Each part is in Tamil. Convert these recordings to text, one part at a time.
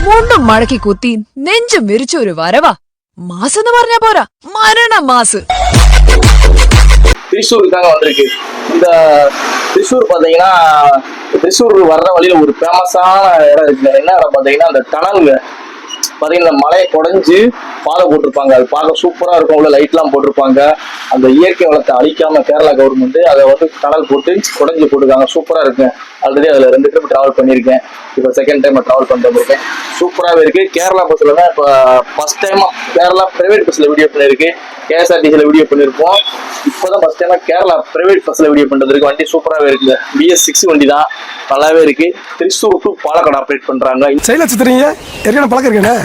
മുണ്ടും മടക്കി കുത്തി നെഞ്ചും വിരിച്ചൊരു വരവാ. മാസ് എന്ന് പറഞ്ഞാ പോരാ, മരണ മാസ്. திருச்சூருக்காக வந்திருக்கு. இந்த திருச்சூர் பாத்தீங்கன்னா திருச்சூர் வர்ற வழியில ஒரு ஃபேமஸான இடம் இருக்குங்க. என்ன இடம் பாத்தீங்கன்னா அந்த டனலுங்க. பாத்தீங்கன்னா மலையை குடைஞ்சு பாதை போட்டிருப்பாங்க. அது பார்க்க சூப்பரா இருக்கும். உள்ள லைட் எல்லாம் போட்டிருப்பாங்க. அந்த இயற்கை வளத்தை அழிக்காம கேரளா கவர்மெண்ட் அதை வந்து டனல் போட்டு குடைஞ்சு போட்டிருக்காங்க. சூப்பரா இருக்கு. ஆல்ரெடி அதுல 2 ட்ரிப் டிராவல் பண்ணியிருக்கேன். இப்போ செகண்ட் டைம் டிராவல் பண்ணிட்டு இருக்கேன். சூப்பராகவே இருக்கு. கேரளா பஸ்ல தான் இப்போ ஃபர்ஸ்ட் டைமா கேரளா பிரைவேட் பஸ்ல வீடியோ பண்ணிருக்கு. KSRTCல வீடியோ பண்ணிருப்போம். இப்போதான் ஃபர்ஸ்ட் டைமா கேரளா பிரைவேட் பஸ்ல வீடியோ பண்றது இருக்கு. வண்டி சூப்பராகவே இருக்கு. BS6 வண்டி தான், நல்லாவே இருக்கு. திருச்சூர் டு பாலக்காடு ஆப்ரேட் பண்றாங்க. சைல சுத்துறீங்க, ஏற்கனவே பழக்கம் இருக்கேன்.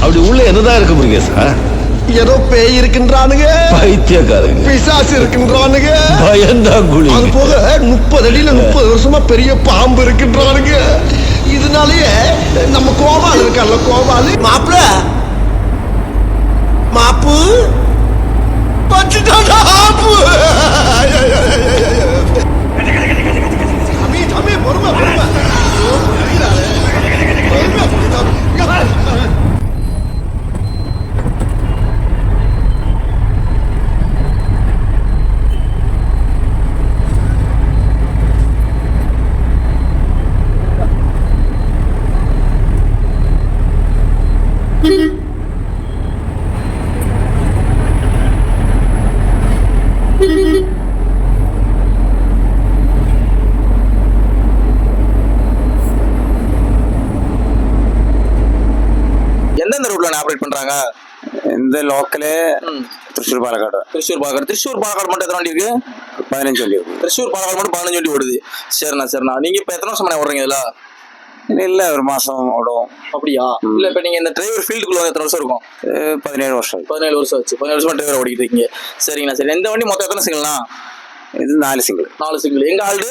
அப்படி உள்ள என்னதான் இருக்க முடியுங்க சார்? ஏதோ பேய் இருக்கின்றானுங்க, பைத்தியக்காரங்க, பிசாசு இருக்கின்றானுங்க, பயந்தாங்குழி. அது போக 30 அடியில 30 வருஷமா பெரிய பாம்பு இருக்கின்றானுங்க. இதனாலயே நம்ம கோபால் இருக்கல்ல, கோபால் மாப்பிள மாப்பு பச்சுட்டாடா ஆப்பு. தம்பி பொறுமை பொறுமை. எந்தெந்த ரூட்ல ஆப்ரேட் பண்றாங்க? இந்த லோக்கலே திருச்சூர் பாலக்காடு. திருச்சூர் பாலக்காடு மட்டும் எத்தனை வண்டி இருக்கு? 15 வண்டி இருக்கு. திருச்சூர் பாலக்காடு மட்டும் 15 வண்டி ஓடுது. சரிண்ணா. நீங்க இப்ப எத்தனை வருஷம் ஓடுறீங்க இதுல? இல்ல ஒரு மாசம் ஓடும். அப்படியா? இல்ல இப்ப நீங்க இந்த டிரைவர் ஃபீல்டுக்குள்ள எத்தனை வருஷம் இருக்கும்? 17 வருஷம். 17 வருஷம் ஆச்சு. 17 வருஷமா டிரைவர் ஓடிட்டு இருக்கீங்க. சரிங்கண்ணா. சரி, எந்த வண்டி மொத்தம் எத்தனை சிங்கிள்னா? இது 4 சிங்கிள். 4 சிங்கிள். எங்க ஆல்டு?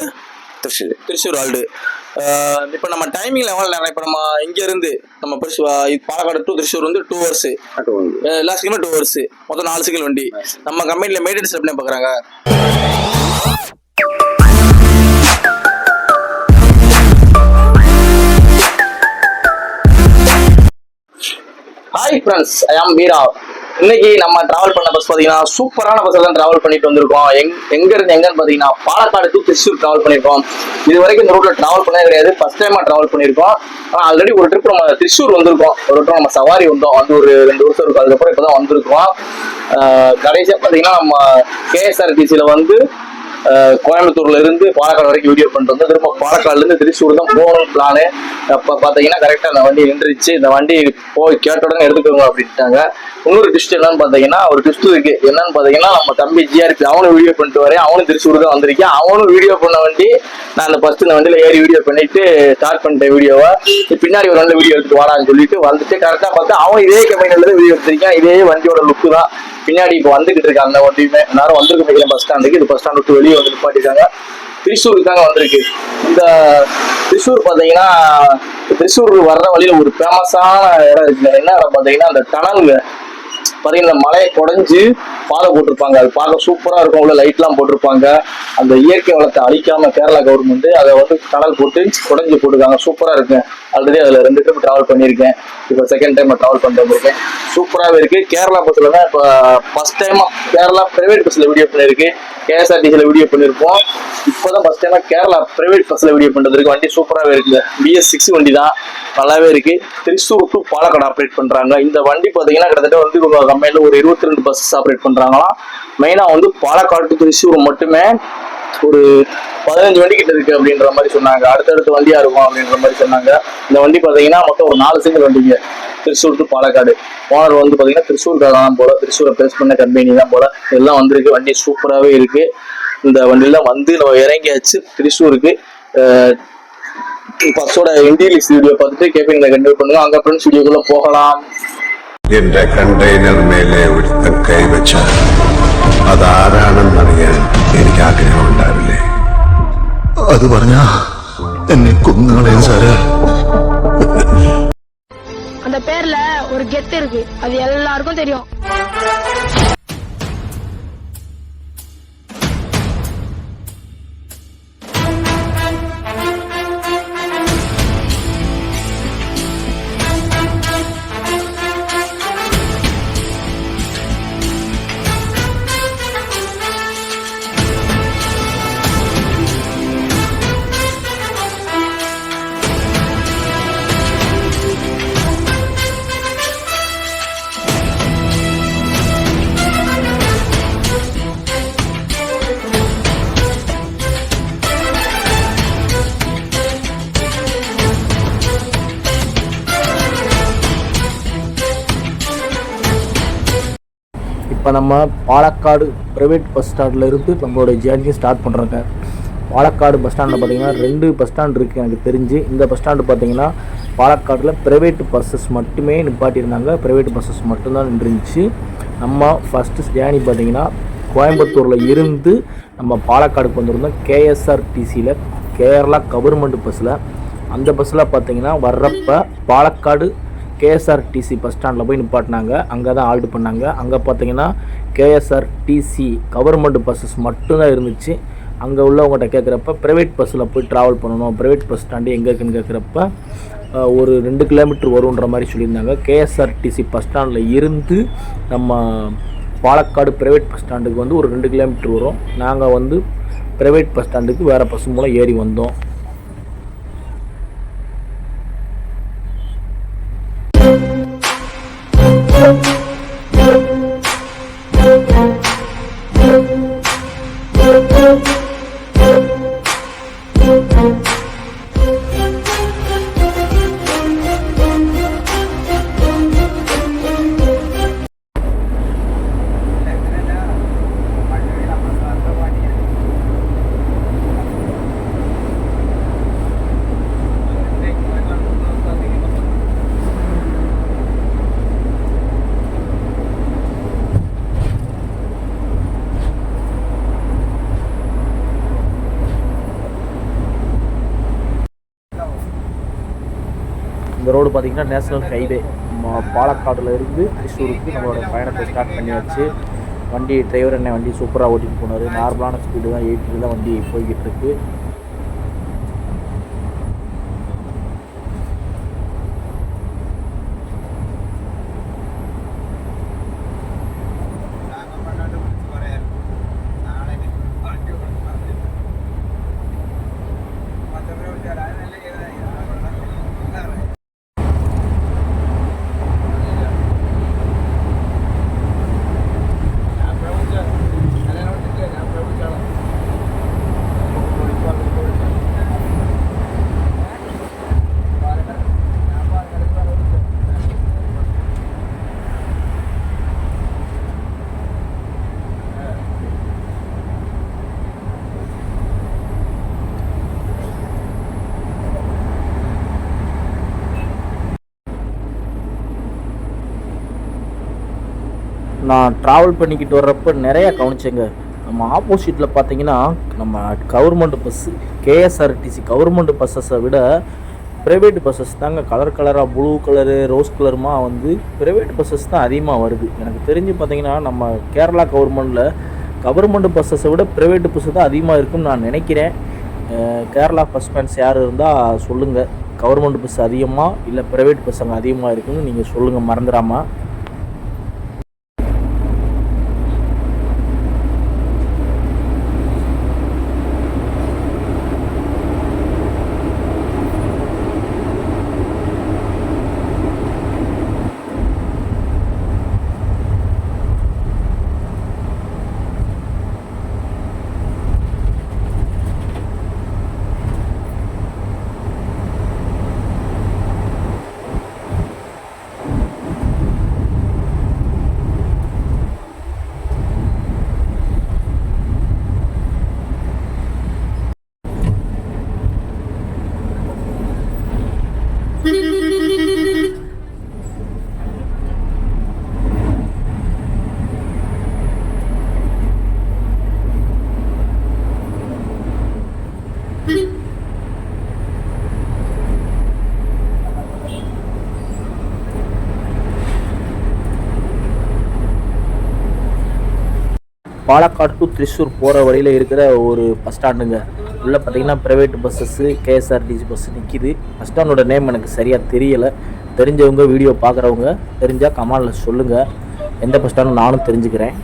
திருச்சூர் ஆல்டு. இப்ப நம்ம டைமிங்ல எவ்வளவு நேரம்? இப்ப நம்ம இங்க இருந்து நம்ம பாலக்காடு டு திருச்சூர் வந்து 2 hours. எல்லா சிங்கிளும் 2 hours. மொத்தம் 4 சிங்கிள் வண்டி. நம்ம கம்பெனில மெயின்டெனன்ஸ் எப்படி பாக்குறாங்க? ஹாய் ஃப்ரெண்ட்ஸ், ஐ ஆம் வீரா. இன்னைக்கு நம்ம டிராவல் பண்ண பஸ் பாத்தீங்கன்னா சூப்பரான பஸ்ல தான் டிராவல் பண்ணிட்டு வந்திருக்கோம். எங்க இருந்து எங்கன்னு பாத்தீங்கன்னா பாலக்காடு டு திருச்சூர் டிராவல் பண்ணிருக்கோம். இது வரைக்கும் இந்த ரூட்ல டிராவல் பண்ணவே கிடையாது. ஃபர்ஸ்ட் டைமா டிராவல் பண்ணிருக்கோம். ஆனா ஆல்ரெடி ஒரு ட்ரிப் நம்ம திருச்சூர் வந்திருக்கோம். ஒரு ட்ரிப் நம்ம சவாரி வந்தோம். வந்து ஒரு 2 வருஷம் இருக்கும். அதுக்கப்புறம் இப்பதான் வந்திருக்கோம். கடைசியா பாத்தீங்கன்னா நம்ம KSRTCல வந்து கோயம்புத்தூர்ல இருந்து பாலக்காடு வரைக்கும் வீடியோ பண்ணிட்டு வந்து திரும்ப பாலக்காடுல இருந்து திருச்சூர் தான் போகணும் பிளானு. அப்ப பாத்தீங்கன்னா கரெக்டா அந்த வண்டி நின்றுச்சு. இந்த வண்டி போய் கேட்ட உடனே எடுத்துக்கோங்க அப்படின்ட்டாங்க. இன்னொரு ட்விஸ்ட் என்னன்னு பாத்தீங்கன்னா, ஒரு ட்விஸ்ட் இருக்கு. என்னன்னு பாத்தீங்கன்னா, நம்ம தம்பி GRP அவனும் வீடியோ பண்ணிட்டு வரேன். அவனும் திருச்சூர் தான் வந்திருக்கேன். அவனும் வீடியோ பண்ண வண்டி. நான் அந்த ஃபர்ஸ்ட் இந்த வண்டியில ஏறி வீடியோ பண்ணிட்டு ஸ்டார்ட் பண்ணிட்டேன் வீடியோவை. பின்னாடி ஒரு நல்ல வீடியோ எடுத்து வாடான்னு சொல்லிட்டு வந்துட்டு கரெக்டா பார்த்தா அவன் இதே கம்பெனில இருந்து வீடியோ எடுத்திருக்கேன். இதே வண்டியோட லுக்கு தான் பின்னாடி இப்போ வந்துகிட்டு இருக்காங்க. அந்த வண்டியுமே எல்லாரும் வந்திருக்க பஸ் ஸ்டாண்டுக்கு. இது பஸ் ஸ்டாண்ட் விட்டு வெளியே வந்து நிப்பாட்டிருக்காங்க. திருச்சூருக்காக வந்திருக்கு. இந்த திருச்சூர் பாத்தீங்கன்னா திருச்சூர் வர்ற வழியில ஒரு ஃபேமஸான இடம் இருக்குங்க. என்ன இடம் பாத்தீங்கன்னா அந்த டனலுங்க. பாத்தீங்கன்னா மலையை குடைஞ்சு பாதை போட்டிருப்பாங்க. அது பார்க்க சூப்பரா இருக்கும். உள்ள லைட் எல்லாம் போட்டிருப்பாங்க. அந்த இயற்கை வளத்தை அழிக்காம கேரளா கவர்மெண்ட் அதை வந்து டனல் போட்டு குடைஞ்சு போட்டிருக்காங்க. சூப்பரா இருக்கு. ஆல்ரெடி அதுல 2 ட்ரிப் டிராவல் பண்ணியிருக்கேன். இப்போ செகண்ட் டைம் டிராவல் பண்ணிட்டு வந்திருக்கேன். சூப்பராகவே இருக்கு. கேரளா பஸ்ல தான் இப்போ ஃபர்ஸ்ட் டைமா கேரளா பிரைவேட் பஸ்ல வீடியோ பண்ணிருக்கு. KSRTCல வீடியோ பண்ணிருப்போம். இப்போதான் ஃபர்ஸ்ட் டைமா கேரளா பிரைவேட் பஸ்ல வீடியோ பண்றது இருக்கு. வண்டி சூப்பராகவே இருக்கு. BS6 வண்டி தான், நல்லாவே இருக்கு. திருச்சூர் டு பாலக்காடு ஆப்ரேட் பண்றாங்க. இந்த வண்டி பாத்தீங்கன்னா கிட்டத்தட்ட வந்து உங்க கம்பெனில ஒரு 22 பஸ் ஆப்ரேட் பண்றாங்களாம். மெயினா வந்து பாலக்காடு டு திருச்சூர் மட்டுமே ஒரு 15 வண்டி கிட்ட இருக்கு அப்படின்ற மாதிரி சொன்னாங்க. அடுத்தடுத்த வண்டியா இருக்கும் அப்படின்ற மாதிரி சொன்னாங்க. இந்த வண்டி பாத்தீங்கன்னா மொத்தம் ஒரு 4 சிங்கிள் வண்டிங்க. திருச்சூர் டு பாலக்காடு. ஓனர் வந்து பாத்தீங்கன்னா திருச்சூர்காக தான் போல, திருச்சூரை பேஸ் பண்ண கம்பெனி தான் போல. எல்லாம் வந்திருக்கு. வண்டி சூப்பராகவே இருக்கு. இந்த வண்டியெல்லாம் வந்து நம்ம இறங்கியாச்சு திருச்சூருக்கு. பஸ்ஸோட இன்டீரியர்ஸ் வீடியோ பார்த்துட்டு கேபின்ல கண்டினியூ பண்ணுங்க. அங்க ஃப்ரெண்ட்ஸ் வீடியோக்குள்ள போகலாம். എന്റെ കണ്ടെയ്നർ മേലെ ഒരുത്തൻ കൈവച്ച അതാരാണെന്നറിയാൻ എനിക്ക് ആഗ്രഹം ഉണ്ടാവില്ലേ? അത് പറഞ്ഞാ എന്നെ കൊന്നുകളയും സാറേ. அந்த பேர்ல ஒரு கெத்து இருக்கு, அது எல்லாருக்கும் தெரியும். இப்போ நம்ம பாலக்காடு ப்ரைவேட் பஸ் ஸ்டாண்டில் இருந்து நம்மளோட ஜேர்னியை ஸ்டார்ட் பண்ணுறோங்க. பாலக்காடு பஸ் ஸ்டாண்டில் பார்த்தீங்கன்னா 2 பஸ் ஸ்டாண்ட் இருக்குது எனக்கு தெரிஞ்சு. இந்த பஸ் ஸ்டாண்டு பார்த்தீங்கன்னா பாலக்காடில் ப்ரைவேட் பஸ்ஸஸ் மட்டுமே நிப்பாட்டியிருந்தாங்க, ப்ரைவேட் பஸ்ஸஸ் மட்டும்தான் நின்றுச்சு. நம்ம ஃபஸ்ட்டு ஜேர்னி பார்த்தீங்கன்னா கோயம்புத்தூரில் இருந்து நம்ம பாலக்காடுக்கு வந்திருந்தோம். கேஎஸ்ஆர்டிசியில் கேரளா கவர்மெண்ட் பஸ்ஸில். அந்த பஸ்ஸில் பார்த்தீங்கன்னா வர்றப்போ பாலக்காடு கேஎஸ்ஆர்டிசி பஸ் ஸ்டாண்டில் போய் நிப்பாட்டினாங்க. அங்கே தான் ஆல்ட் பண்ணாங்க. அங்கே பார்த்தீங்கன்னா கேஎஸ்ஆர்டிசி கவர்மெண்ட் பஸ்ஸஸ் மட்டும்தான் இருந்துச்சு. அங்கே உள்ளவங்கள்ட்ட கேட்குறப்ப ப்ரைவேட் பஸ்ஸில் போய் ட்ராவல் பண்ணணும், ப்ரைவேட் பஸ் ஸ்டாண்டு எங்கே இருக்குன்னு கேட்குறப்ப ஒரு 2 கிலோமீட்டர் வருன்ற மாதிரி சொல்லியிருந்தாங்க. கேஎஸ்ஆர்டிசி பஸ் ஸ்டாண்டில் இருந்து நம்ம பாலக்காடு ப்ரைவேட் பஸ் ஸ்டாண்டுக்கு வந்து ஒரு 2 கிலோமீட்டர் வரும். நாங்கள் வந்து ப்ரைவேட் பஸ் ஸ்டாண்டுக்கு வேறு பஸ் மூலம் ஏறி வந்தோம். இந்த ரோடு பார்த்திங்கன்னா நேஷ்னல் ஹைவே. பாலக்காடில் இருந்து திருச்சூருக்கு நம்மளோட பயணத்தை ஸ்டார்ட் பண்ணியாச்சு. வண்டி டிரைவர் என்ன வண்டி சூப்பராக ஓட்டிகிட்டு போனார். நார்மலான ஸ்பீடு தான், 80 தான் வண்டி போய்கிட்டு இருக்கு. நான் ட்ராவல் பண்ணிக்கிட்டு வர்றப்போ நிறையா கவனிச்சேங்க. நம்ம ஆப்போசிட்டில் பார்த்தீங்கன்னா நம்ம கவர்மெண்ட் பஸ்ஸு கேஎஸ்ஆர்டிசி கவர்மெண்ட் பஸ்ஸஸை விட ப்ரைவேட் பஸ்ஸஸ் தாங்க கலர் கலராக ப்ளூ கலரு ரோஸ் கலருமா வந்து ப்ரைவேட் பஸ்ஸஸ் தான் அதிகமாக வருது. எனக்கு தெரிஞ்சு பார்த்தீங்கன்னா நம்ம கேரளா கவர்மெண்ட் பஸ்ஸஸை விட ப்ரைவேட் பஸ்ஸு தான் அதிகமாக இருக்குன்னு நான் நினைக்கிறேன். கேரளா பஸ் ஃபேன்ஸ் யார் இருந்தால் சொல்லுங்கள், கவர்மெண்ட் பஸ் அதிகமாக இல்லை ப்ரைவேட் பஸ் அங்கே அதிகமாக இருக்குன்னு நீங்கள் சொல்லுங்கள் மறந்துடாமல். பாலக்காடு டு திருச்சூர் போகிற வழியில் இருக்கிற ஒரு பஸ் ஸ்டாண்டுங்க. உள்ளே பார்த்தீங்கன்னா ப்ரைவேட் பஸ்ஸஸ்ஸு கேஎஸ்ஆர்டிசி பஸ் நிற்கிது. பஸ் ஸ்டாண்டோட நேம் எனக்கு சரியாக தெரியலை. தெரிஞ்சவங்க வீடியோ பார்க்குறவங்க தெரிஞ்சால் கமெண்டில் சொல்லுங்கள். எந்த பஸ் ஸ்டாண்டு நானும் தெரிஞ்சுக்கிறேன்.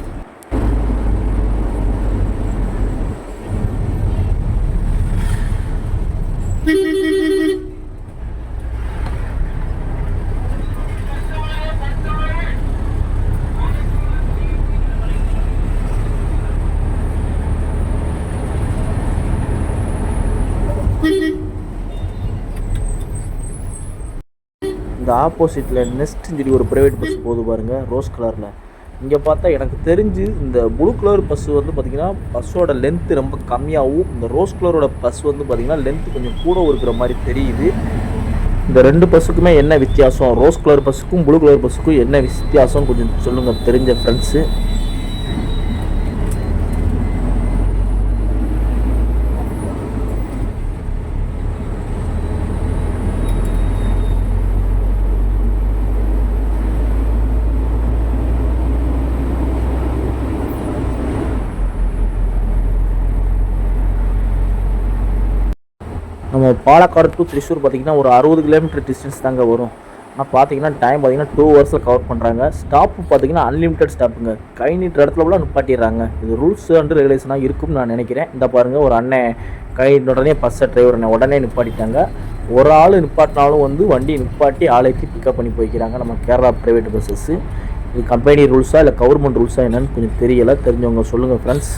இந்த ஆப்போசிட்டில் நெஸ்ட்னு சொல்லி ஒரு ப்ரைவேட் பஸ் போகுது பாருங்கள், ரோஸ் கலரில். இங்கே பார்த்தா எனக்கு தெரிஞ்சு இந்த ப்ளூ கலர் பஸ் வந்து பார்த்திங்கன்னா பஸ்ஸோட லென்த்து ரொம்ப கம்மியாகவும், இந்த ரோஸ் கலரோட பஸ் வந்து பார்த்திங்கன்னா லென்த்து கொஞ்சம் கூட இருக்கிற மாதிரி தெரியுது. இந்த 2 பஸ்ஸுக்குமே என்ன வித்தியாசம், ரோஸ் கலர் பஸ்ஸுக்கும் ப்ளூ கலர் பஸ்ஸுக்கும் என்ன வித்தியாசம் கொஞ்சம் சொல்லுங்கள் தெரிஞ்ச ஃப்ரெண்ட்ஸு. நம்ம பாலக்காடு டு திருச்சூர் பார்த்திங்கன்னா ஒரு 60 கிலோமீட்டர் டிஸ்டன்ஸ் தாங்க வரும். ஆனால் பார்த்தீங்கன்னா டைம் பார்த்திங்கன்னா 2 ஹவர்ஸில் கவர் பண்ணுறாங்க. ஸ்டாப்பு பார்த்திங்கன்னா அன்லிமிட்டட் ஸ்டாப்புங்க, கை நீட்டுற இடத்துல கூட நிப்பாட்டிடுறாங்க. இது ரூல்ஸ் அண்ட் ரெகுலேஷனாக இருக்கும்னு நான் நினைக்கிறேன். இந்த பாருங்கள், ஒரு அண்ணன் கை உடனே பஸ்ஸை டிரைவர் உடனே நிப்பாட்டிட்டாங்க. ஒரு ஆள் நிப்பாட்டினாலும் வந்து வண்டி நிப்பாட்டி ஆளைக்கு பிக்கப் பண்ணி போய்க்கிறாங்க நம்ம கேரளா ப்ரைவேட் பஸ்ஸஸ்ஸு. இது கம்பெனி ரூல்ஸாக இல்லை கவர்மெண்ட் ரூல்ஸாக என்னன்னு கொஞ்சம் தெரியலை, தெரிஞ்சவங்க சொல்லுங்கள் ஃப்ரெண்ட்ஸ்.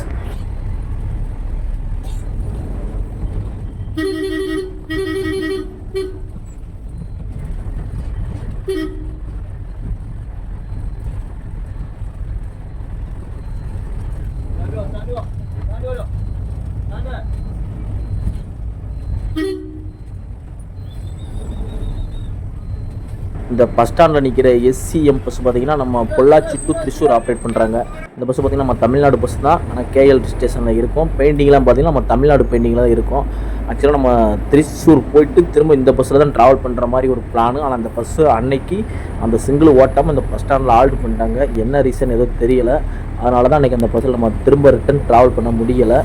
இந்த பஸ் ஸ்டாண்டில் நிற்கிற எஸ்சிஎம் பஸ் பார்த்திங்கன்னா நம்ம பொள்ளாச்சி டு திருச்சூர் ஆப்ரேட் பண்ணுறாங்க. இந்த பஸ் பார்த்திங்கன்னா நம்ம தமிழ்நாடு பஸ் தான், ஆனால் கேஎல் ஸ்டேஷனில் இருக்கும். பெயிண்டிங்லாம் பார்த்திங்கன்னா நம்ம தமிழ்நாடு பெயிண்டிங்கில் தான் இருக்கும். ஆக்சுவலாக நம்ம திருச்சூர் போயிட்டு திரும்ப இந்த பஸ்ஸில் தான் ட்ராவல் பண்ணுற மாதிரி ஒரு பிளானு. ஆனால் அந்த பஸ்ஸு அன்னைக்கு அந்த சிங்கிள் ஓட்டாமல் இந்த பஸ் ஸ்டாண்டில் ஆல்ட் பண்ணிட்டாங்க. என்ன ரீசன் எதுவும் தெரியலை. அதனால தான் அன்றைக்கி அந்த பஸ்ஸில் நம்ம திரும்ப ரிட்டன் ட்ராவல் பண்ண முடியலை.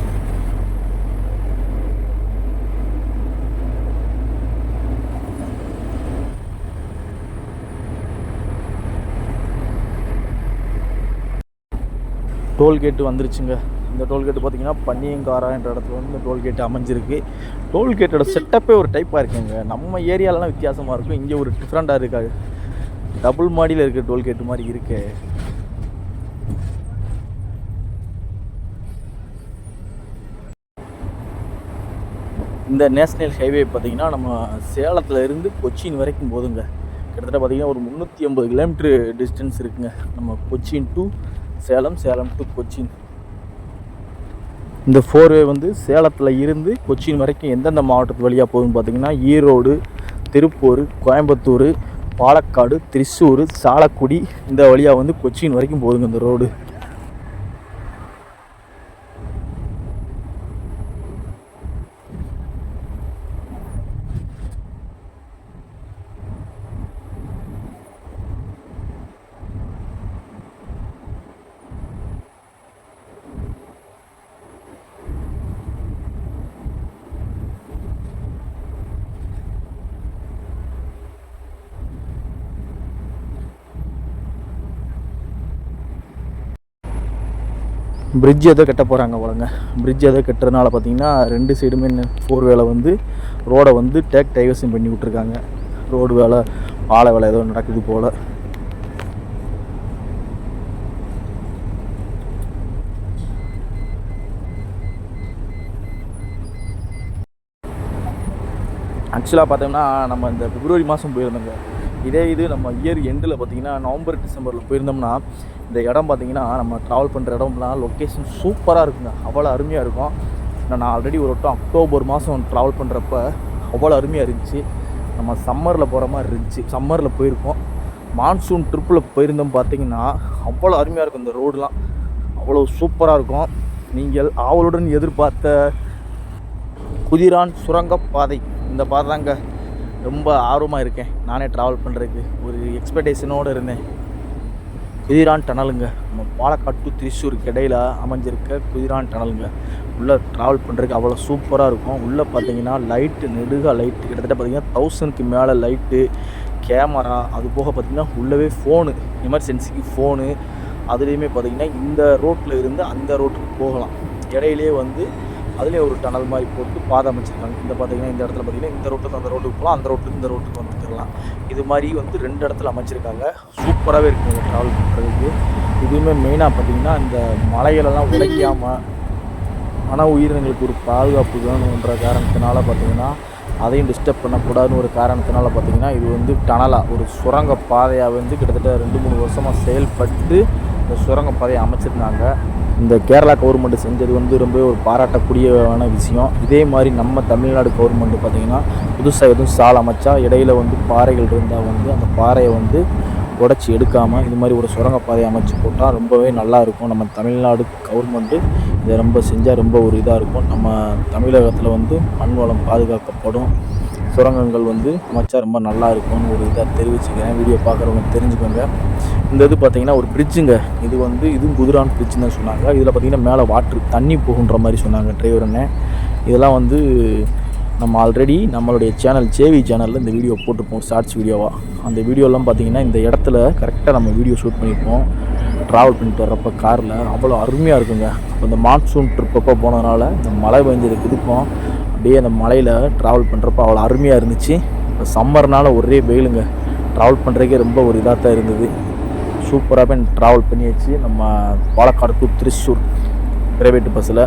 டோல்கேட்டு வந்துருச்சுங்க. இந்த டோல்கேட்டு பார்த்திங்கன்னா பன்னியங்காரா என்ற இடத்துல வந்து இந்த டோல்கேட்டு அமைஞ்சிருக்கு. டோல்கேட்டோட செட்டப்பே ஒரு டைப்பாக இருக்குங்க. நம்ம ஏரியாலலாம் வித்தியாசமாக இருக்கும், இங்கே ஒரு டிஃப்ரெண்ட்டாக இருக்காது. டபுள் மாடியில் இருக்க டோல்கேட்டு மாதிரி இருக்கு. இந்த நேஷ்னல் ஹைவே பார்த்திங்கன்னா நம்ம சேலத்தில் இருந்து கொச்சின் வரைக்கும் போதுங்க. கிட்டத்தட்ட பார்த்திங்கன்னா ஒரு 380 கிலோமீட்டர் டிஸ்டன்ஸ் இருக்குங்க. நம்ம கொச்சின் டு சேலம், சேலம் டு கொச்சின். இந்த 4வே வந்து சேலத்தில் இருந்து கொச்சின் வரைக்கும் எந்தெந்த மாவட்டத்து வழியாக போகுதுன்னு பார்த்திங்கன்னா ஈரோடு, திருப்பூர், கோயம்புத்தூர், பாலக்காடு, திருச்சூர், சாலக்குடி இந்த வழியாக வந்து கொச்சின் வரைக்கும் போகுதுங்க இந்த ரோடு. பிரிட்ஜ் எதோ கட்ட போகிறாங்க போலங்க. பிரிட்ஜ் எதோ கட்டுறதுனால பார்த்திங்கன்னா 2 சைடுமே 4வேல வந்து ரோடை வந்து டேக் டைவர்ஷன் பண்ணி விட்ருக்காங்க. ரோடு வேலை, பாலை வேலை ஏதோ நடக்குது போல். ஆக்சுவலாக பார்த்தோம்னா நம்ம இந்த பிப்ரவரி மாதம் போயிருந்தோங்க. இது நம்ம இயர் எண்டில் பார்த்திங்கன்னா நவம்பர், டிசம்பரில் போயிருந்தோம்னா இந்த இடம் பார்த்திங்கன்னா நம்ம ட்ராவல் பண்ணுற இடம்லாம் லொக்கேஷன் சூப்பராக இருக்குங்க. அவ்வளோ அருமையாக இருக்கும். நான் ஆல்ரெடி ஒரு வட்டம் அக்டோபர் மாதம் ட்ராவல் பண்ணுறப்ப அவ்வளோ அருமையாக இருந்துச்சு. நம்ம சம்மரில் போகிற மாதிரி இருந்துச்சு. சம்மரில் போயிருக்கோம். மான்சூன் ட்ரிப்பில் போயிருந்தோம் பார்த்திங்கன்னா அவ்வளோ அருமையாக இருக்கும். இந்த ரோடுலாம் அவ்வளோ சூப்பராக இருக்கும். நீங்கள் ஆவலுடன் எதிர்பார்த்த குதிரான் சுரங்கப்பாதை, இந்த பாதை தாங்க ரொம்ப ஆர்வமாக இருக்கேன் நானே ட்ராவல் பண்ணுறதுக்கு. ஒரு எக்ஸ்பெக்டேஷனோடு இருந்தேன். குதிரான் டனலுங்க, நம்ம பாலக்காடு டு திருச்சூருக்கு இடையில் அமைஞ்சிருக்க குதிரான் டனலுங்க. உள்ளே ட்ராவல் பண்ணுறதுக்கு அவ்வளோ சூப்பராக இருக்கும். உள்ளே பார்த்தீங்கன்னா லைட்டு, நெடுக லைட்டு, கிட்டத்தட்ட பார்த்திங்கன்னா 1000க்கு மேலே லைட்டு, கேமரா, அது போக பார்த்திங்கன்னா உள்ளவே ஃபோனு, எமர்ஜென்சிக்கு ஃபோனு. அதுலேயுமே பார்த்திங்கன்னா இந்த ரோட்டில் இருந்து அந்த ரோட்டுக்கு போகலாம். இடையிலே வந்து அதிலே ஒரு டனல் மாதிரி போட்டு பாதை அமைச்சிருக்காங்க. இந்த பார்த்திங்கன்னா இந்த இடத்துல பார்த்திங்கன்னா இந்த ரோட்டுக்கு அந்த ரோட்டுக்கு போகலாம், அந்த ரோட்டுக்கு இந்த ரோட்டுக்கு வந்துடலாம். இது மாதிரி வந்து 2 இடத்துல அமைச்சிருக்காங்க. சூப்பராகவே இருக்குங்க ட்ராவல் பண்ணுறதுக்கு. இதுவுமே மெயினாக பார்த்திங்கன்னா இந்த மலைகளெல்லாம் உடைக்காமல் மன உயிரினங்களுக்கு ஒரு பாதுகாப்பு வேணுன்ற காரணத்தினால பார்த்திங்கன்னா அதையும் டிஸ்டர்ப் பண்ணக்கூடாதுன்னு ஒரு காரணத்தினால பார்த்திங்கன்னா இது வந்து டனலாக ஒரு சுரங்க பாதையாக வந்து கிட்டத்தட்ட 2-3 வருஷமாக செயல்பட்டு இந்த சுரங்கப்பாதையை அமைச்சிருந்தாங்க. இந்த கேரளா கவர்மெண்ட் செஞ்சது வந்து ரொம்ப ஒரு பாராட்டக்கூடியமான விஷயம். இதே மாதிரி நம்ம தமிழ்நாடு கவர்மெண்ட் பார்த்திங்கன்னா புதுசாக எதுவும் சாலை அமைச்சா இடையில வந்து பாறைகள் இருந்தால் வந்து அந்த பாறையை வந்து உடச்சி எடுக்காமல் இது மாதிரி ஒரு சுரங்கப்பாதையை அமைச்சு போட்டால் ரொம்பவே நல்லாயிருக்கும். நம்ம தமிழ்நாடு கவர்மெண்ட்டு இதை ரொம்ப செஞ்சால் ரொம்ப ஒரு இதாக இருக்கும். நம்ம தமிழகத்தில் வந்து மண் வளம் பாதுகாக்கப்படும், சுரங்கங்கள் வந்து அமைச்சா ரொம்ப நல்லா இருக்கும்னு ஒரு இதாக தெரிவிச்சுக்கிறேன். வீடியோ பார்க்குறவங்க தெரிஞ்சுக்கோங்க. இந்த இது பார்த்திங்கன்னா ஒரு பிரிட்ஜுங்க. இது வந்து இதுவும் குதிரான் பிரிட்ஜுன்னு தான் சொன்னாங்க. இதில் பார்த்திங்கன்னா மேலே வாட்ரு தண்ணி போகுன்ற மாதிரி சொன்னாங்க டிரைவர் அண்ணன். இதெல்லாம் வந்து நம்ம ஆல்ரெடி நம்மளுடைய சேனல் JV சேனலில் இந்த வீடியோ போட்டிருப்போம் ஷார்ட்ஸ் வீடியோவாக. அந்த வீடியோலாம் பார்த்திங்கன்னா இந்த இடத்துல கரெக்டாக நம்ம வீடியோ ஷூட் பண்ணியிருப்போம். ட்ராவல் பண்ணிட்டு வர்றப்போ காரில் அவ்வளோ அருமையாக இருக்குங்க. இப்போ இந்த மான்சூன் ட்ரிப்பப்போ போனதுனால இந்த மழை பெஞ்சதுக்கு இதுக்கும் அப்படியே அந்த மலையில் ட்ராவல் பண்ணுறப்போ அவ்வளோ அருமையாக இருந்துச்சு. இப்போ சம்மர்னால் ஒரே வெயிலுங்க, ட்ராவல் பண்ணுறதுக்கே ரொம்ப ஒரு இதாக தான் இருந்தது. சூப்பராகவே ட்ராவல் பண்ணியாச்சு. நம்ம பாலக்காடு டு திருச்சூர் ப்ரைவேட் பஸ்ஸில்.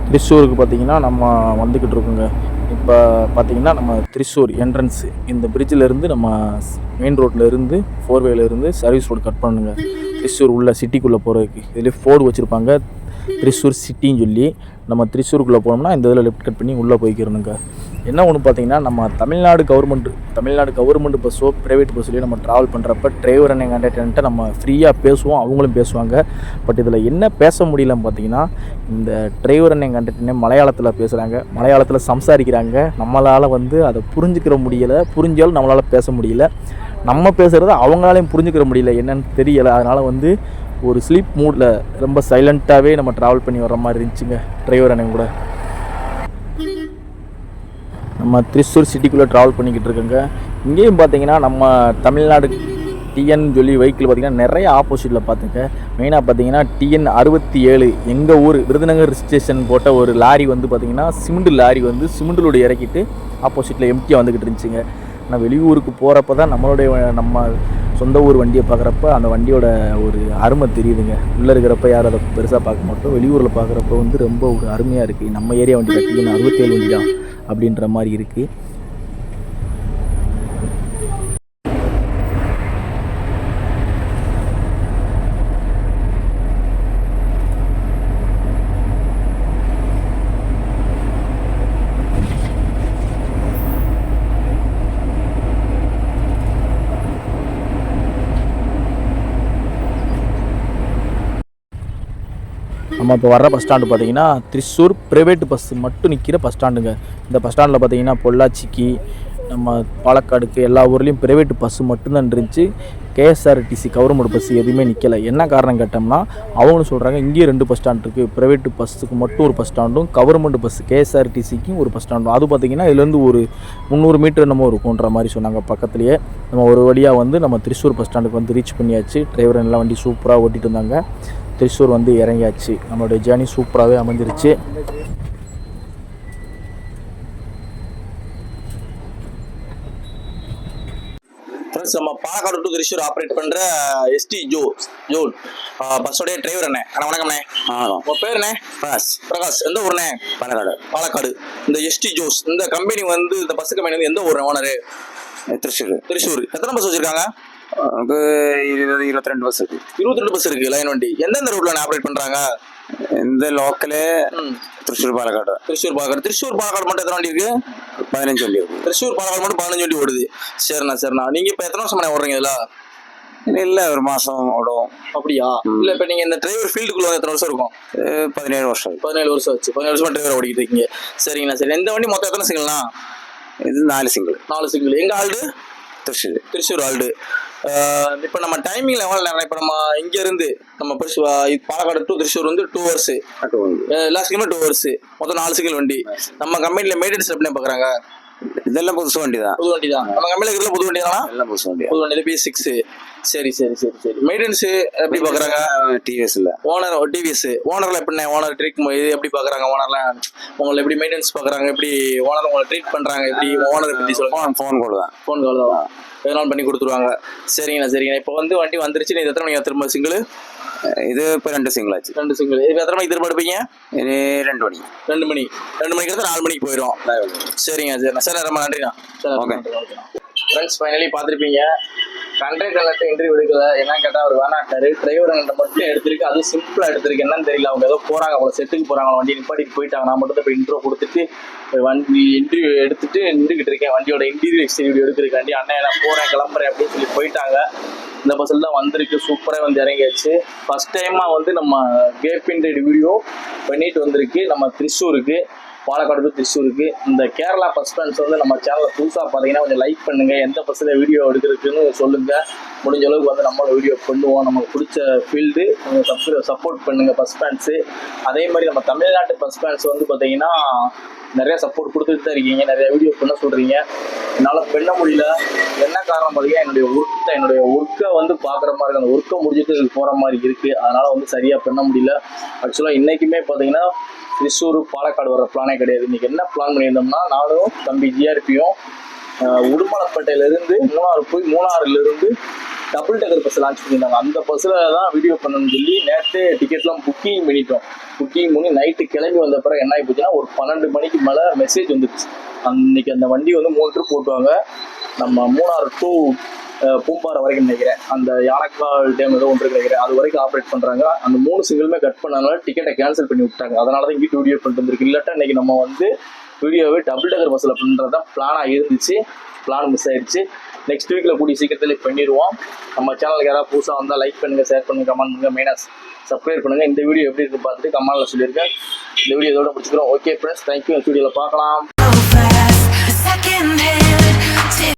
திருச்சூருக்கு பார்த்திங்கன்னா நம்ம வந்துக்கிட்டு இருக்கோங்க. இப்போ பார்த்திங்கன்னா நம்ம திருச்சூர் என்ட்ரன்ஸு இந்த பிரிட்ஜிலேருந்து நம்ம மெயின் ரோட்லேருந்து 4வேலேருந்து சர்வீஸ் ரோடு கட் பண்ணுங்க திருச்சூர் உள்ள சிட்டிக்குள்ளே போகிறதுக்கு. இதுலேயே ஃபோர்டு வச்சுருப்பாங்க திருச்சூர் சிட்டின்னு சொல்லி. நம்ம திருச்சூருக்குள்ளே போனோம்னா இந்த இதில் லெஃப்ட் கட் பண்ணி உள்ளே போய்க்கிறணுங்க. என்ன ஒன்று பார்த்திங்கன்னா நம்ம தமிழ்நாடு கவர்மெண்ட் பஸ்ஸோ ப்ரைவேட் பஸ்ஸுலையோ நம்ம ட்ராவல் பண்ணுறப்ப டிரைவர் அண்ட் கண்டக்டர்ன்ட்ட நம்ம ஃப்ரீயாக பேசுவோம், அவங்களும் பேசுவாங்க. பட் இதில் என்ன பேச முடியலன்னு பார்த்திங்கன்னா இந்த டிரைவர் அண்ட் கண்டக்டர்னே மலையாளத்தில் பேசுகிறாங்க, மலையாளத்தில் சம்சாரிக்கிறாங்க. நம்மளால் வந்து அதை புரிஞ்சுக்கிற முடியலை, புரிஞ்சாலும் நம்மளால் பேச முடியல. நம்ம பேசுகிறத அவங்களாலையும் புரிஞ்சுக்கிற முடியல, என்னன்னு தெரியலை. அதனால் வந்து ஒரு ஸ்லீப் மூடில் ரொம்ப சைலண்ட்டாகவே நம்ம ட்ராவல் பண்ணி வர்ற மாதிரி இருந்துச்சுங்க டிரைவர் அண்ணன் கூட. நம்ம திருச்சூர் சிட்டிக்குள்ளே ட்ராவல் பண்ணிக்கிட்டு இருக்கோங்க. இங்கேயும் பார்த்தீங்கன்னா நம்ம தமிழ்நாடு டிஎன் சொல்லி வெஹிக்கிள் பார்த்திங்கன்னா நிறைய ஆப்போசிட்டில் பார்த்துங்க. மெயினாக பார்த்தீங்கன்னா TN 67 எங்கள் ஊர் விருதுநகர் ஸ்டேஷன் போட்ட ஒரு லாரி வந்து பார்த்திங்கன்னா சிமெண்ட் லாரி வந்து சிமெண்டிலோடு இறக்கிட்டு ஆப்போசிட்டில் எம்டியாக வந்துக்கிட்டு இருந்துச்சுங்க. ஆனால் வெளியூருக்கு போகிறப்ப தான் நம்ம சொந்த ஊர் வண்டியை பார்க்குறப்ப அந்த வண்டியோட ஒரு அருமை தெரியுதுங்க. உள்ளே இருக்கிறப்ப யாரும் அதை பெருசாக பார்க்க மாட்டோம், வெளியூரில் பார்க்குறப்ப வந்து ரொம்ப ஒரு அருமையாக இருக்குது. நம்ம ஏரியா வண்டி தான் TN 67 வண்டி தான் அப்படின்ற மாதிரி இருக்குது. நம்ம இப்போ வர்ற பஸ் ஸ்டாண்டு பார்த்திங்கன்னா திருச்சூர் ப்ரைவேட் பஸ்ஸு மட்டும் நிற்கிற பஸ் ஸ்டாண்டுங்க. இந்த பஸ் ஸ்டாண்டில் பார்த்திங்கன்னா பொள்ளாச்சிக்கு நம்ம பாலக்காடுக்கு எல்லா ஊர்லேயும் ப்ரைவேட் பஸ்ஸு மட்டும்தான் இருந்துச்சு. KSRTC கவர்மெண்ட் பஸ் எதுவுமே நிற்கலை. என்ன காரணம் கேட்டோம்னா அவங்களும் சொல்கிறாங்க இங்கேயும் 2 பஸ் ஸ்டாண்ட் இருக்குது, ப்ரைவேட் பஸ்ஸுக்கு மட்டும் ஒரு பஸ் ஸ்டாண்டும் கவர்மெண்ட் பஸ் KSRTCக்கும் ஒரு பஸ் ஸ்டாண்டும். அது பார்த்திங்கன்னா இதுலேருந்து ஒரு 300 மீட்டர் என்னமோ இருக்குன்ற மாதிரி சொன்னாங்க பக்கத்துலேயே. நம்ம ஒரு வழியாக வந்து நம்ம திருச்சூர் பஸ் ஸ்டாண்டுக்கு வந்து ரீச் பண்ணியாச்சு. டிரைவர் எல்லாம் வண்டி சூப்பராக ஓட்டிகிட்டு இருந்தாங்க. திருச்சூர் வந்து இறங்கியாச்சு. நம்மளுடைய ஜேர்னி சூப்பராகவே அமைஞ்சிருச்சு. ஃப்ரெண்ட்ஸ், நம்ம பாலக்காடு டு திருச்சூர் ஆப்ரேட் பண்ணுற ST ஜோன் பஸ்ஸோடைய டிரைவர் அண்ணே. வணக்கம்ண்ணே. உங்கள் பேர் அண்ணே? பிரகாஷ். எந்த ஊர்ண்ணே? பாலக்காடு. இந்த ST ஜோஸ் இந்த கம்பெனி வந்து இந்த பஸ் கம்பெனி வந்து எந்த ஊர் ஓனரு? திருச்சூர். எத்தனை பஸ் வச்சுருக்காங்க? 22 பஸ் இருக்கு. 22 பஸ் இருக்கு லைன் வண்டி. எந்தெந்த ரூட்ல ஆப்ரேட் பண்றாங்க? இந்த லோக்கலே திருச்சூர் பாலக்காடு மட்டும் எத்தனை வண்டி இருக்கு? 15 வண்டி இருக்கு. திருச்சூர் பாலக்காடு மட்டும் 15 வண்டி ஓடுது. சரிண்ணா. நீங்க இப்ப எத்தனை வருஷம் ஓடுறீங்க இதுல? இல்ல ஒரு மாசம் ஓடும். அப்படியா? இல்ல இப்ப நீங்க இந்த டிரைவர் ஃபீல்டுக்குள்ள வந்து எத்தனை வருஷம் இருக்கும்? 17 வருஷம். 17 வருஷம் ஆச்சு. 17 வருஷமா டிரைவர் ஓடிக்கிட்டு இருக்கீங்க. சரிங்கண்ணா. சரி, இந்த வண்டி மொத்தம் எத்தனை சிங்கிள்னா? இது 4 சிங்கிள். எங்க ஆல்டு? திருச்சூர் ஆல்டு. இப்போ நம்ம டைமிங்ல எவ்வளோ நேரம்? இப்போ நம்ம இங்க இருந்து நம்ம பாலக்காடு டு திருச்சூர் வந்து 2 hours, எல்லா சிங்கிளுமே 2 hours, மொத்தம் 4 சிங்கிள் வண்டி. நம்ம கம்பெனில மெயின்டெனன்ஸ் எப்படி பார்க்குறாங்க? இதெல்லாம் புதுசு வண்டி தான். நம்ம கம்பெனில இருக்கிற புது வண்டி தானா? எல்லாம் புதுசு வண்டி. B6. சரி. மெயின்டெனன்ஸ் எப்படி பார்க்குறாங்க? TVSல ஓனர்ல எப்படின்னா ஓனர் ட்ரீட் இது எப்படி பார்க்குறாங்க? ஓனர்லாம் உங்களை எப்படி மெயின்டெனன்ஸ் பார்க்குறாங்க? எப்படி ஓனர் உங்களை ட்ரீட் பண்ணுறாங்க? எப்படி ஓனர் பற்றி சொல்லுங்க. ஃபோன் கால் தான் எதனாலும் பண்ணி கொடுத்துருவாங்க. சரிங்கண்ணா. இப்போ வந்து வண்டி வந்துருச்சு. நீ எத்தனை மணிக்கு திரும்ப சிங்கிள்? இது இப்போ 2 சிங்கிள் ஆச்சு. 2 சிங்கிள். இப்போ எத்தனை மணிக்கு திரும்ப எடுப்பீங்க? 2 மணி. 2 மணிக்கு எடுத்து 4 மணிக்கு போயிடும். சரிங்க. ரொம்ப நன்றிண்ணா. ஓகே ஃப்ரெண்ட்ஸ், ஃபைனலி பார்த்துருப்பீங்க கண்டக்டர்கிட்ட இன்டர்வியூ எடுக்கல என்ன கேட்டா அவர் வேணாட்டாரு. டிரைவர்கிட்ட மட்டும் எடுத்திருக்கு, அது சிம்பிளா எடுத்திருக்கு. என்னன்னு தெரியல, அவங்க ஏதோ போறாங்க போல, செட்டுக்கு போறாங்க, வண்டி நிப்பாட்டிட்டு போயிட்டாங்க. நான் மட்டும் போய் இன்ட்ரோ கொடுத்துட்டு வண்டி இன்டர்வியூ எடுத்துட்டு நின்றுகிட்டு இருக்கேன். வண்டியோட இன்டீரியர் எக்ஸ்டீரியர் எடுக்கிறக்காண்டி அண்ணன் நான் போறேன் கிளம்புறேன் அப்படின்னு சொல்லி போயிட்டாங்க. இந்த பஸ்ஸில் தான் வந்திருக்கு, சூப்பராக வந்து இறங்கியாச்சு. ஃபர்ஸ்ட் டைமாக வந்து நம்ம கேப் இன்டர்வியூ வீடியோ பண்ணிட்டு வந்திருக்கு நம்ம திருச்சூருக்கு, பாலக்காடு டு திருச்சூருக்கு. இந்த கேரளா பஸ் ஃபேன்ஸ் வந்து நம்ம சேனலில் புதுசாக பார்த்தீங்கன்னா கொஞ்சம் லைக் பண்ணுங்க, எந்த பஸ்ஸில் வீடியோ எடுக்கிறதுக்குன்னு சொல்லுங்க. முடிஞ்ச அளவுக்கு வந்து நம்மளும் வீடியோ பண்ணுவோம். நமக்கு பிடிச்ச ஃபீல்டு சப்போர்ட் பண்ணுங்க பஸ் ஃபேன்ஸு. அதே மாதிரி நம்ம தமிழ்நாட்டு பஸ் ஃபேன்ஸ் வந்து பார்த்தீங்கன்னா நிறைய சப்போர்ட் கொடுத்துட்டு தான் இருக்கீங்க, நிறைய வீடியோ பண்ண சொல்றீங்க. என்னால் பண்ண முடியல. என்ன காரணம் பார்த்தீங்கன்னா என்னுடைய ஒர்க்கை வந்து பார்க்குற மாதிரி இருக்கு, அந்த ஒர்க்கை முடிஞ்சிட்டு போகிற மாதிரி இருக்குது. அதனால் வந்து சரியாக பண்ண முடியல. ஆக்சுவலாக இன்றைக்குமே பார்த்தீங்கன்னா திருச்சூர் பாலக்காடு வர பிளானே கிடையாது. இன்றைக்கி என்ன பிளான் பண்ணியிருந்தோம்னா, நானும் தம்பி ஜிஆர்பியும் உடுமலைப்பேட்டையிலேருந்து மூணாறு போய் மூணாறுலேருந்து டபுள் டக்கர் பஸ் லான்ச் பண்ணியிருந்தாங்க. அந்த பஸ்ஸில் தான் வீடியோ பண்ணணும்னு சொல்லி நேற்று டிக்கெட்லாம் புக்கிங் பண்ணிட்டோம். புக்கிங் பண்ணி நைட்டு கிளம்பி வந்த பிறகு என்ன ஆகி போச்சுன்னா, ஒரு 12 மணிக்கு மேலே மெசேஜ் வந்துடுச்சு. அன்னைக்கு அந்த வண்டி வந்து 3 ட்ரிப் போட்டுவாங்க. நம்ம மூணாறு டு பூம்பாறை வரைக்கும் நினைக்கிறேன், அந்த யானைக்கால் டேம் ஏதோ ஒன்று நினைக்கிறேன், அது வரைக்கும் ஆப்ரேட் பண்ணுறாங்க. அந்த 3 சிங்கிளுமே கட் பண்ணனால டிக்கெட்டை கேன்சல் பண்ணி விட்டாங்க. அதனால தான் இங்கிட்டு வீடியோ பண்ணிட்டு வந்துருக்கு. இல்லாட்டா இன்னைக்கு நம்ம வந்து வீடியோவே டபுள் டக்கர் பஸ்ஸில் பண்ணுறது தான் பிளானாக இருந்துச்சு. பிளான் மிஸ் ஆயிடுச்சு. நெக்ஸ்ட் வீக்கில் கூடிய சீக்கிரத்தில் பண்ணிடுவோம். நம்ம சேனலுக்கு யாராவது புதுசாக வந்தால் லைக் பண்ணுங்கள், ஷேர் பண்ணுங்கள், கமெண்ட் பண்ணுங்கள், மெயினாக சப்ஸ்கிரைப் பண்ணுங்கள். இந்த வீடியோ எப்படி இருக்குன்னு பார்த்துட்டு கமெண்ட்டில் சொல்லியிருக்கேன். இந்த வீடியோ இதோட முடிச்சுக்கிறோம். Okay friends, thank you. நெக்ஸ்ட் வீடியோவில் பார்க்கலாம்.